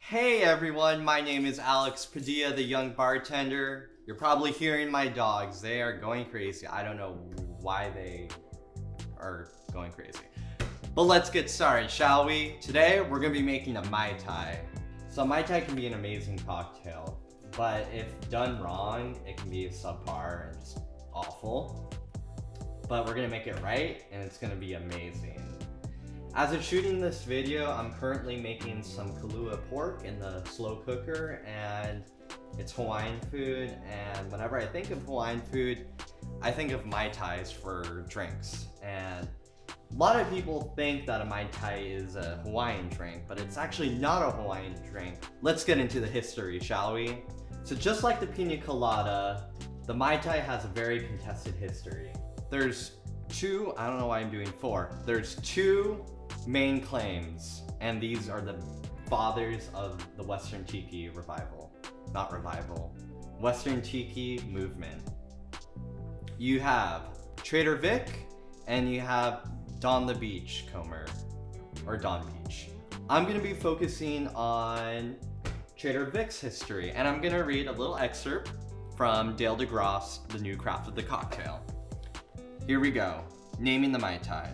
Hey everyone, my name is Alex Padilla, the young bartender. You're probably hearing my dogs. They are going crazy. I don't know why they are going crazy. But let's get started, shall we? Today, we're gonna be making a Mai Tai. So Mai Tai can be an amazing cocktail, but if done wrong, it can be subpar and just awful. But we're gonna make it right, and it's gonna be amazing. As of shooting this video, I'm currently making some Kahlua pork in the slow cooker, and it's Hawaiian food, and whenever I think of Hawaiian food, I think of Mai Tais for drinks. And a lot of people think that a Mai Tai is a Hawaiian drink, but it's actually not a Hawaiian drink. Let's get into the history, shall we? So just like the Pina Colada, the Mai Tai has a very contested history. There's two, I don't know why I'm doing four. There's two main claims, and these are the fathers of the Western Tiki revival. Not revival. Western Tiki movement. You have Trader Vic, and you have Don the Beachcomber, or Don Beach. I'm gonna be focusing on Trader Vic's history, and I'm gonna read a little excerpt from Dale DeGrosse, The New Craft of the Cocktail. Here we go. Naming the Mai Tai.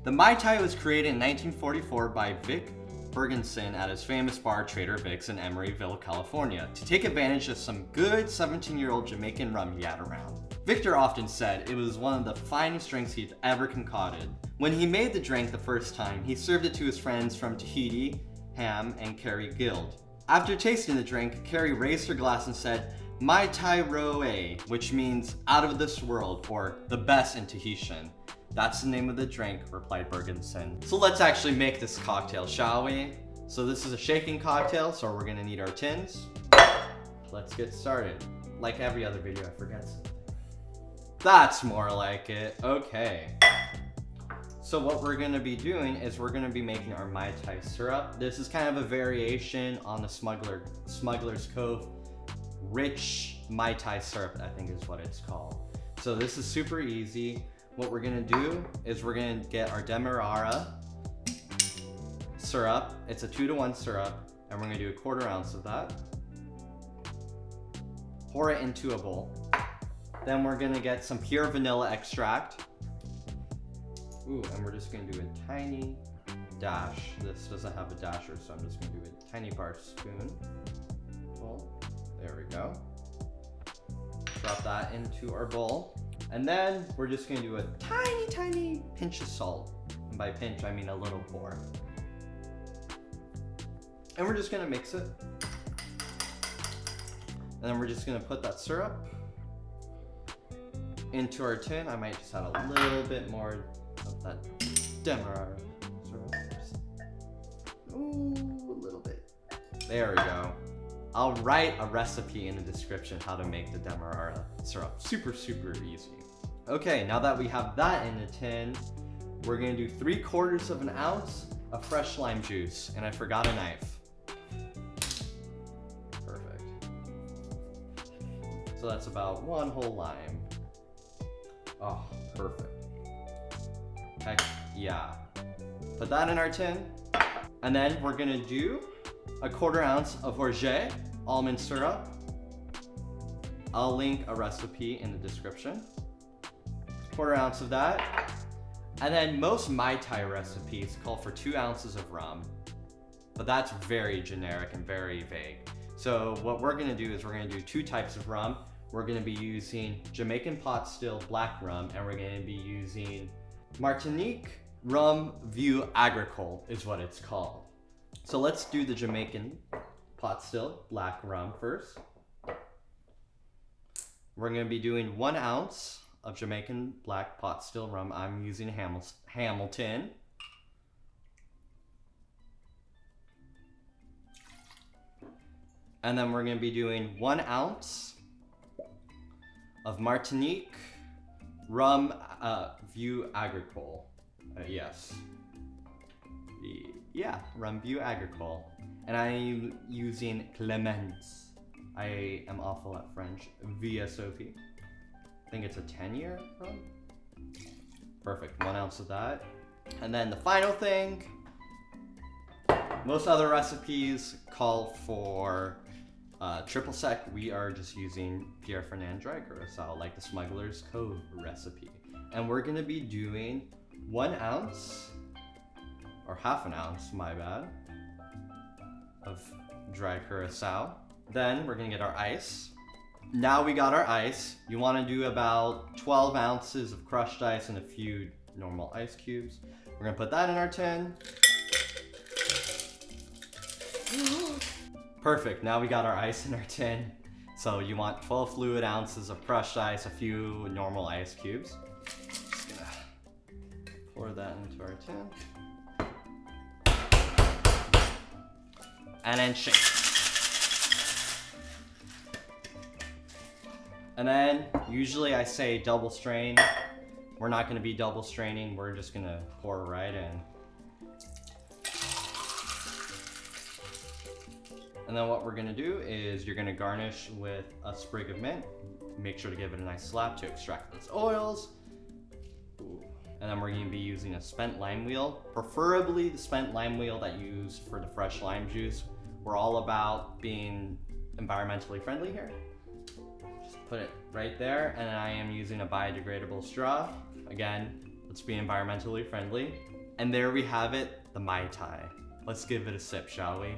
The Mai Tai was created in 1944 by Vic Bergenson at his famous bar Trader Vic's in Emeryville, California, to take advantage of some good 17-year-old Jamaican rum he had around. Victor often said it was one of the finest drinks he'd ever concocted. When he made the drink the first time, he served it to his friends from Tahiti, Ham, and Carrie Guild. After tasting the drink, Carrie raised her glass and said, "Mai Tai Roe," which means out of this world, or the best in Tahitian. "That's the name of the drink," replied Bergenson. So let's actually make this cocktail, shall we? So this is a shaking cocktail, so we're gonna need our tins. Let's get started. Like every other video, I forget something. That's more like it. Okay. So what we're gonna be doing is we're gonna be making our Mai Tai syrup. This is kind of a variation on the Smuggler's Cove rich Mai Tai syrup, I think is what it's called. So this is super easy. What we're gonna do is we're gonna get our Demerara syrup. It's a 2-to-1 syrup, and we're gonna do a 1/4 ounce of that. Pour it into a bowl. Then we're gonna get some pure vanilla extract. Ooh, and we're just gonna do a tiny dash. This doesn't have a dasher, so I'm just gonna do a tiny Barspoon. There we go. Drop that into our bowl. And then we're just gonna do a tiny, tiny pinch of salt. And by pinch, I mean a little pour. And we're just gonna mix it. And then we're just gonna put that syrup into our tin. I might just add a little bit more of that Demerara syrup. Ooh, a little bit. There we go. I'll write a recipe in the description how to make the Demerara syrup. Super, super easy. Okay, now that we have that in the tin, we're gonna do 3/4 of an ounce of fresh lime juice, and I forgot a knife. Perfect. So that's about 1 whole lime. Oh, perfect. Heck yeah. Put that in our tin, and then we're gonna do a 1/4 ounce of Orgeat almond syrup. I'll link a recipe in the description. 1/4 ounce of that. And then most Mai Tai recipes call for 2 ounces of rum, but that's very generic and very vague. So what we're gonna do is we're gonna do 2 types of rum. We're gonna be using Jamaican pot still black rum, and we're gonna be using Martinique Rum Vieux Agricole is what it's called. So let's do the Jamaican pot still black rum first. We're gonna be doing 1 ounce of Jamaican black pot still rum. I'm using Hamilton. And then we're gonna be doing 1 ounce of Martinique Rum Vieux Agricole. Yes. Yeah, Rum Vieux Agricole. And I'm using Clemence. I am awful at French. VSOP. I think it's a 10-year rum. Perfect, 1 ounce of that. And then the final thing, Most other recipes call for triple sec. We are just using Pierre Ferrand dry Curaçao, like the Smuggler's Cove recipe. And we're gonna be doing 1 ounce, or half an ounce, my bad, of dry Curaçao. Then we're gonna get our ice. Now we got our ice. You wanna do about 12 ounces of crushed ice and a few normal ice cubes. We're gonna put that in our tin. Perfect, now we got our ice in our tin. So you want 12 fluid ounces of crushed ice, a few normal ice cubes. Just gonna pour that into our tin. And then shake. And then, usually I say double strain. We're not gonna be double straining, we're just gonna pour right in. And then what we're gonna do is you're gonna garnish with a sprig of mint. Make sure to give it a nice slap to extract those oils. Ooh. And then we're gonna be using a spent lime wheel, preferably the spent lime wheel that you use for the fresh lime juice. We're all about being environmentally friendly here. Put it right there, and I am using a biodegradable straw. Again, let's be environmentally friendly. And there we have it, the Mai Tai. Let's give it a sip, shall we?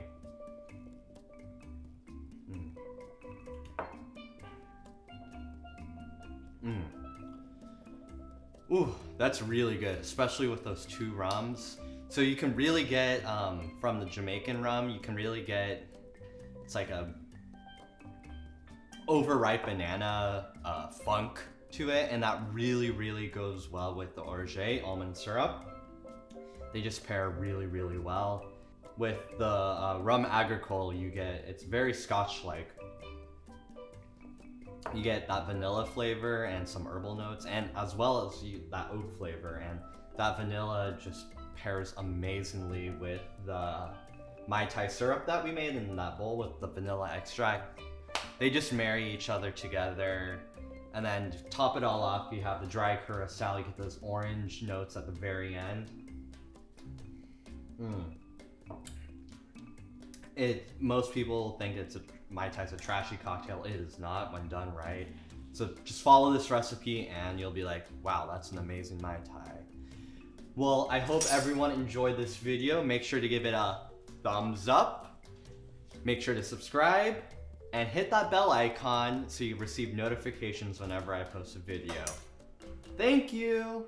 Ooh, that's really good, especially with those 2 rums. So you can really get, from the Jamaican rum, you can really get, it's like a overripe banana funk to it, and that really goes well with the Orgeat almond syrup. They just pair really well. With the rum Agricole, you get, it's very Scotch-like. You get that vanilla flavor and some herbal notes, and as well as that oak flavor, and that vanilla just pairs amazingly with the Mai Tai syrup that we made in that bowl with the vanilla extract. They just marry each other together. And then to top it all off, you have the dry Curaçao. You get those orange notes at the very end. Most people think Mai Tai's a trashy cocktail. It is not when done right. So just follow this recipe and you'll be like, wow, that's an amazing Mai Tai. Well, I hope everyone enjoyed this video. Make sure to give it a thumbs up. Make sure to subscribe. And hit that bell icon so you receive notifications whenever I post a video. Thank you!